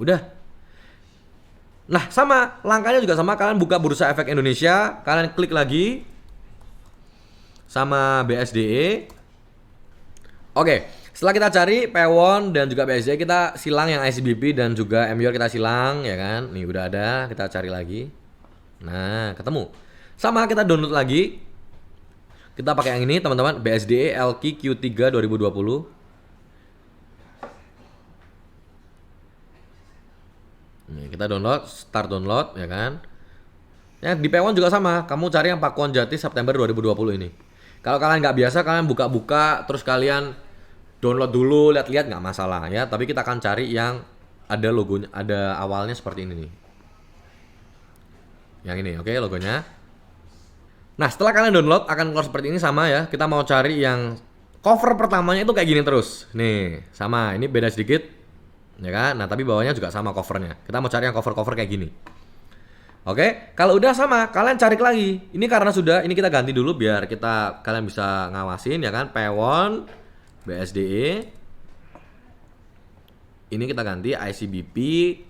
udah. Nah, sama, langkahnya juga sama. Kalian buka Bursa Efek Indonesia, kalian klik lagi sama BSDE. Oke, setelah kita cari Pewon dan juga BSDE, kita silang yang ICBP dan juga MYOR kita silang, ya kan? Nih udah ada, kita cari lagi. Nah, ketemu. Sama, kita download lagi. Kita pakai yang ini, teman-teman, BSDE LQ Q3 2020. Nih, kita download, start download, ya kan? Ya, di Pewon juga sama. Kamu cari yang Pakuan Jati September 2020 ini. Kalau kalian nggak biasa, kalian buka-buka, terus kalian download dulu, lihat-lihat nggak masalah ya. Tapi kita akan cari yang ada logonya, ada awalnya seperti ini nih. Yang ini, oke, logonya. Nah, setelah kalian download akan keluar seperti ini sama ya. Kita mau cari yang cover pertamanya itu kayak gini terus. Nih, sama. Ini beda sedikit, ya kan? Nah, tapi bawahnya juga sama covernya. Kita mau cari yang cover-cover kayak gini. Oke, kalau udah sama, kalian cari lagi. Ini karena sudah, ini kita ganti dulu biar kalian bisa ngawasin ya kan. Pewon, BSDE. Ini kita ganti ICBP,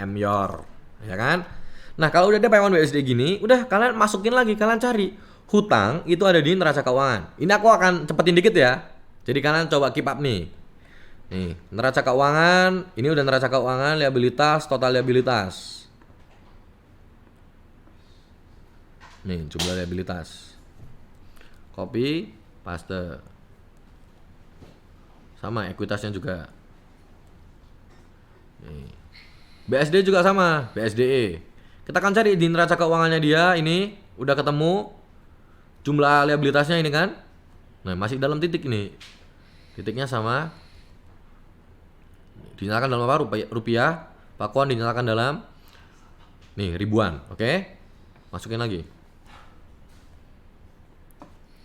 MYOR, ya kan. Nah, kalau udah ada Pewon BSDE gini, udah kalian masukin lagi, kalian cari. Hutang itu ada di neraca keuangan. Ini aku akan cepetin dikit ya. Jadi kalian coba keep up nih. Nih, neraca keuangan, ini udah neraca keuangan, liabilitas, total liabilitas. Nih, jumlah liabilitas. Copy, paste. Sama, ekuitasnya juga. Nih. BSD juga sama, BSDE. Kita akan cari di neraca keuangannya dia, ini udah ketemu jumlah liabilitasnya ini kan. Nah, masih dalam titik ini. Titiknya sama. Dinyalakan dalam apa? Rupiah. Pakuan dinyalakan dalam nih ribuan, oke? Masukin lagi.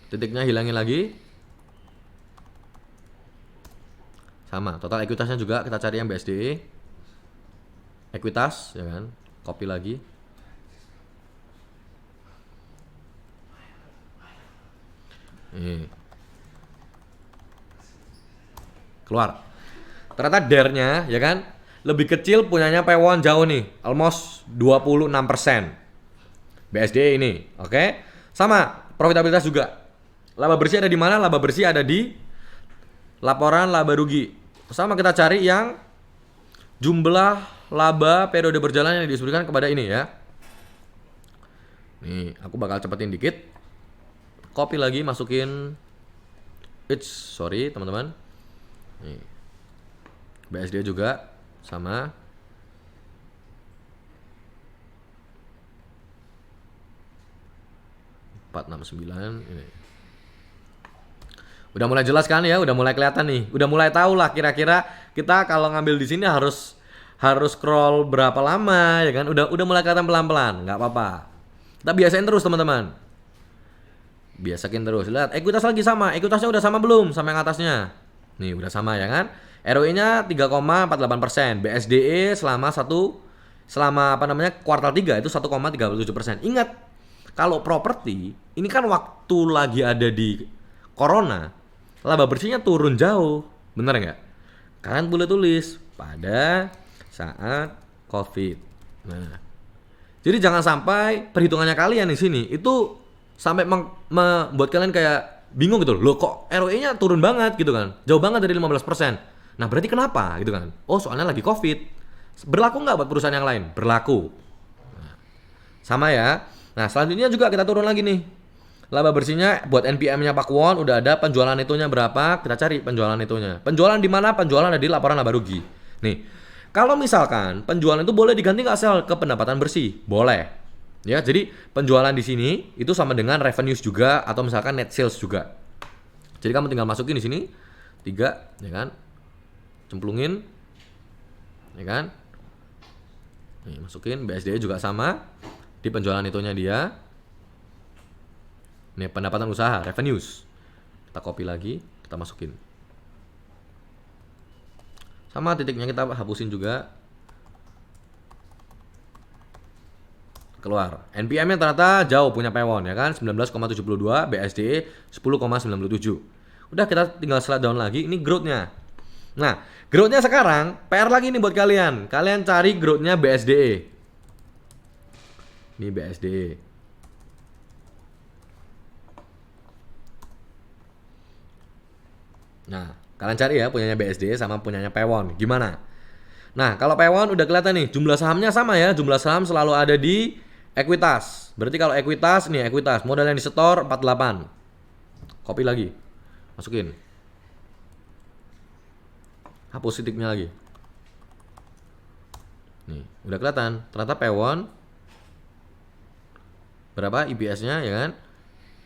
Titiknya hilangin lagi. Sama, total ekuitasnya juga kita cari yang BSDE. Ekuitas, ya kan? Copy lagi. Nih. Keluar. Ternyata DER-nya, ya kan? Lebih kecil punyanya Pewon jauh nih. Almost 26%. BSDE ini, oke? Sama, profitabilitas juga. Laba bersih ada di mana? Laba bersih ada di laporan laba rugi. Sama, kita cari yang jumlah laba periode berjalan yang disebutkan kepada ini ya. Nih, aku bakal cepetin dikit. Copy lagi, masukin. Sorry teman-teman. Nih. BSD juga sama. ini. Udah mulai jelas kan ya, udah mulai kelihatan nih. Udah mulai tahu lah kira-kira kita kalau ngambil di sini harus scroll berapa lama ya kan. Udah mulai kelihatan pelan-pelan, nggak apa-apa. Kita biasain terus teman-teman. Biasain terus. Lihat, ekuitas lagi sama. Ekuitasnya udah sama belum sama yang atasnya? Nih, udah sama ya kan? ROE-nya 3,48%. BSDE selama kuartal 3 itu 1,37%. Ingat, kalau properti ini kan waktu lagi ada di corona, laba bersihnya turun jauh, bener nggak? Kalian boleh tulis pada saat COVID. Nah, jadi jangan sampai perhitungannya kalian di sini itu sampai membuat kalian kayak bingung gitu loh, kok ROE-nya turun banget gitu kan, jauh banget dari 15%. Nah, berarti kenapa gitu kan? Oh, soalnya lagi COVID. Berlaku nggak buat perusahaan yang lain? Berlaku. Nah, sama ya. Nah, selanjutnya juga kita turun lagi nih. Laba bersihnya buat NPM-nya Pakuwon udah ada, penjualan itunya berapa? Kita cari penjualan itunya. Penjualan di mana? Penjualan ada di laporan laba rugi. Nih, kalau misalkan penjualan itu boleh diganti nggak sel ke pendapatan bersih? Boleh. Ya, jadi penjualan di sini itu sama dengan revenues juga atau misalkan net sales juga. Jadi kamu tinggal masukin di sini 3, ya kan? Cemplungin, ya kan? Nih, masukin BSDE juga sama di penjualan itunya dia. Nih, pendapatan usaha, revenues. Kita copy lagi, kita masukin. Sama titiknya kita hapusin juga. Keluar. NPM-nya ternyata jauh punya Pewon ya kan, 19,72, BSDE 10,97. Udah, kita tinggal slide down lagi, ini growth-nya. Nah, growth-nya sekarang PR lagi nih buat kalian. Kalian cari growth-nya BSDE. Ini BSDE. Nah, kalian cari ya punyanya BSDE sama punyanya Pewon. Gimana? Nah, kalau Pewon udah kelihatan nih, jumlah sahamnya sama ya. Jumlah saham selalu ada di ekuitas. Berarti kalau ekuitas nih, ekuitas modal yang disetor 48. Copy lagi. Masukin. Hapus titiknya lagi. Nih, udah kelihatan. Ternyata Pewon berapa IPS-nya ya kan?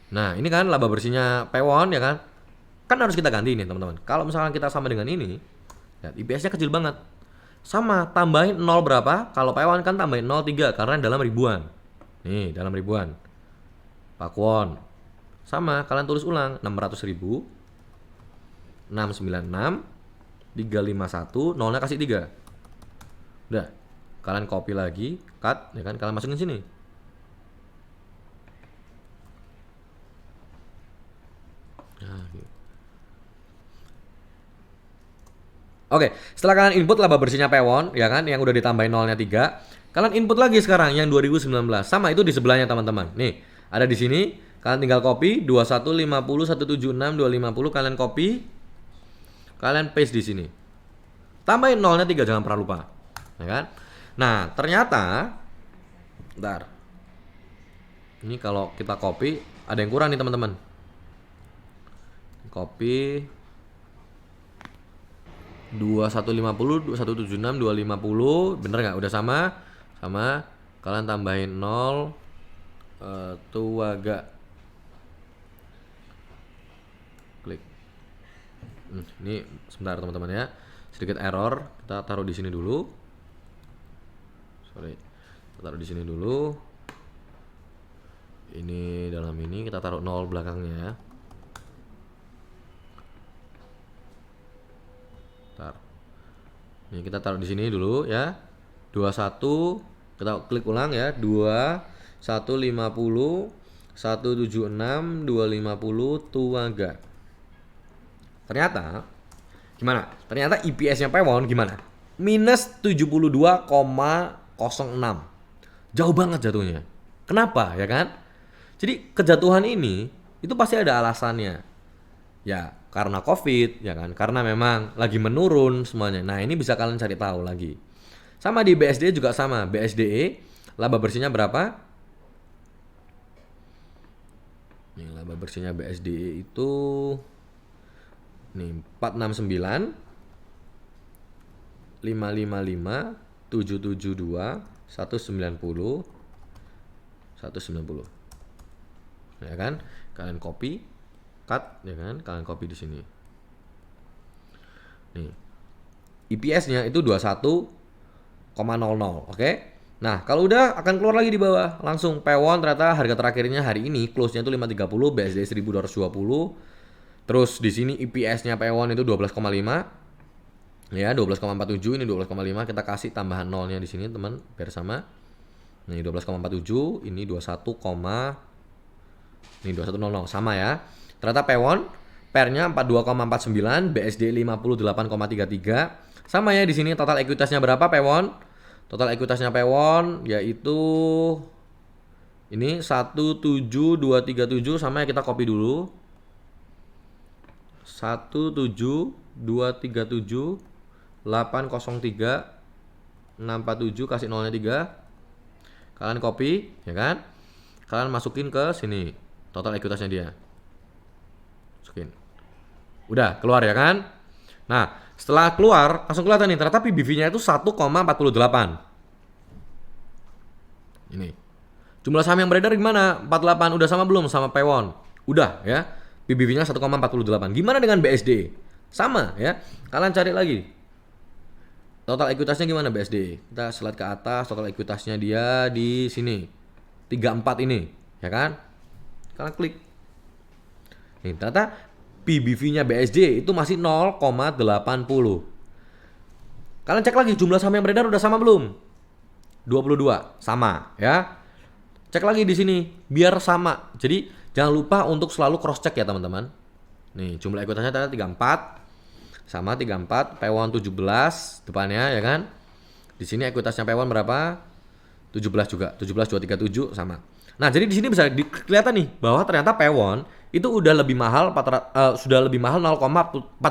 Nah, ini kan laba bersihnya Pewon ya kan? Kan harus kita ganti nih, teman-teman. Kalau misalkan kita sama dengan ini, lihat IPS-nya kecil banget. Sama, tambahin 0 berapa? Kalau Pewon kan tambahin 0,3 karena dalam ribuan. Nih, dalam ribuan. Pakuwon. Sama, kalian tulis ulang 600.000 696 351 nolnya kasih 3. Udah. Kalian copy lagi, cut ya kan? Kalian masukin sini. Nah, gitu. Oke, setelah kalian input laba bersihnya Pewon, ya kan, yang udah ditambahin nolnya 3, kalian input lagi sekarang yang 2019. Sama itu di sebelahnya teman-teman. Nih, ada di sini, kalian tinggal copy 2150 176 250, kalian copy, kalian paste di sini. Tambahin nolnya 3, jangan pernah lupa. Ya kan? Nah, ternyata bentar. Ini kalau kita copy, ada yang kurang nih teman-teman. Copy 2150 2176 250, bener nggak? Udah sama? Sama. Kalian tambahin 0 tuh agak klik. Ini sebentar teman-teman ya. Sedikit error. Kita taruh di sini dulu. Sorry. Kita taruh di sini dulu. Ini dalam ini kita taruh 0 belakangnya ya. Ini kita taruh di sini dulu ya. 21 kita klik ulang ya. 2150 176 250 Tuaga. Ternyata gimana? Ternyata IPS-nya Pewon gimana? Minus 72,06. Jauh banget jatuhnya. Kenapa ya kan? Jadi kejatuhan ini itu pasti ada alasannya. Ya, karena COVID, ya kan? Karena memang lagi menurun semuanya. Nah, ini bisa kalian cari tahu lagi. Sama di BSDE juga sama. BSDE laba bersihnya berapa? Nih, laba bersihnya BSDE itu nih 469 555 772 190 190. Ya kan? Kalian copy, cut ya kan? Kalian copy di sini. Nih. IPS-nya itu 21,00, oke? Nah, kalau udah akan keluar lagi di bawah. Langsung Pewon ternyata harga terakhirnya hari ini close-nya itu 530, BSD 1220. Terus di sini IPS-nya Pewon itu 12,5. Ya, 12,47, ini 12,5. Kita kasih tambahan nolnya di sini, teman, biar sama. Ini 12,47, ini 2100 sama ya. Ternyata Pewon PER-nya 42,49, BSD 58,33. Sama ya di sini total ekuitasnya berapa Pewon? Total ekuitasnya Pewon yaitu ini 17237, sama ya, kita copy dulu. 17237 803 647 kasih nolnya 3. Kalian copy ya kan? Kalian masukin ke sini total ekuitasnya dia. Masukin. Udah keluar ya kan? Nah, setelah keluar langsung kelihatan nih ternyata PBV-nya itu 1,48. Ini. Jumlah saham yang beredar gimana? 48 udah sama belum sama Pewon? Udah ya. PBV-nya 1,48. Gimana dengan BSD? Sama ya. Kalian cari lagi. Total ekuitasnya gimana BSD? Kita slide ke atas, total ekuitasnya dia di sini. 34 ini, ya kan? Kalian klik. Nih, ternyata PBV-nya BSD itu masih 0,80. Kalian cek lagi jumlah saham yang beredar udah sama belum? 22, sama ya. Cek lagi di sini biar sama. Jadi jangan lupa untuk selalu cross check ya teman-teman. Nih, jumlah ekuitasnya ternyata 34. sama 34, Pewon 17 depannya ya kan. Di sini ekuitasnya Pewon berapa? 17 juga, 17,237 sama. Nah, jadi di sini bisa kelihatan nih bahwa ternyata Pewon itu udah lebih mahal sudah lebih mahal 0,48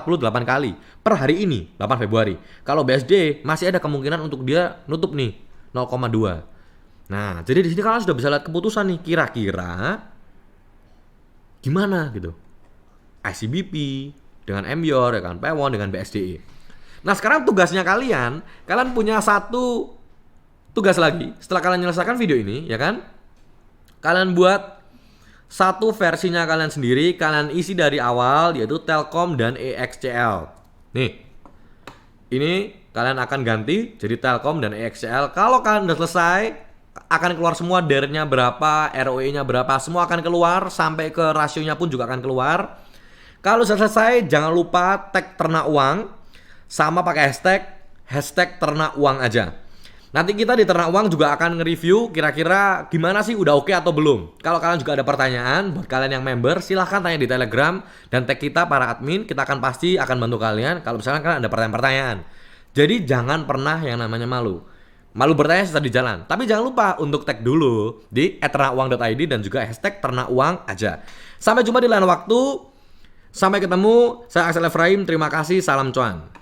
kali per hari ini 8 Februari. Kalau BSD masih ada kemungkinan untuk dia nutup nih 0,2. Nah, jadi di sini kalian sudah bisa lihat keputusan nih kira-kira gimana gitu. ICBP dengan Emyor ya kan, Pewon dengan BSDE. Nah, sekarang tugasnya kalian punya satu tugas lagi setelah kalian menyelesaikan video ini ya kan. Kalian buat satu versinya kalian sendiri, kalian isi dari awal yaitu Telkom dan EXCL. Nih. Ini kalian akan ganti jadi Telkom dan EXCL. Kalau kalian udah selesai, akan keluar semua DER-nya berapa, ROE-nya berapa, semua akan keluar sampai ke rasionya pun juga akan keluar. Kalau sudah selesai, jangan lupa tag ternak uang sama pakai hashtag ternak uang aja. Nanti kita di ternak uang juga akan nge-review kira-kira gimana sih, udah oke atau belum. Kalau kalian juga ada pertanyaan buat kalian yang member, silahkan tanya di Telegram dan tag kita para admin, kita akan pasti akan bantu kalian kalau misalnya kalian ada pertanyaan-pertanyaan. Jadi jangan pernah yang namanya malu bertanya setelah di jalan. Tapi jangan lupa untuk tag dulu di @ternauang.id dan juga hashtag ternak uang aja. Sampai jumpa di lain waktu. Sampai ketemu. Saya Axel Efraim. Terima kasih. Salam cuan.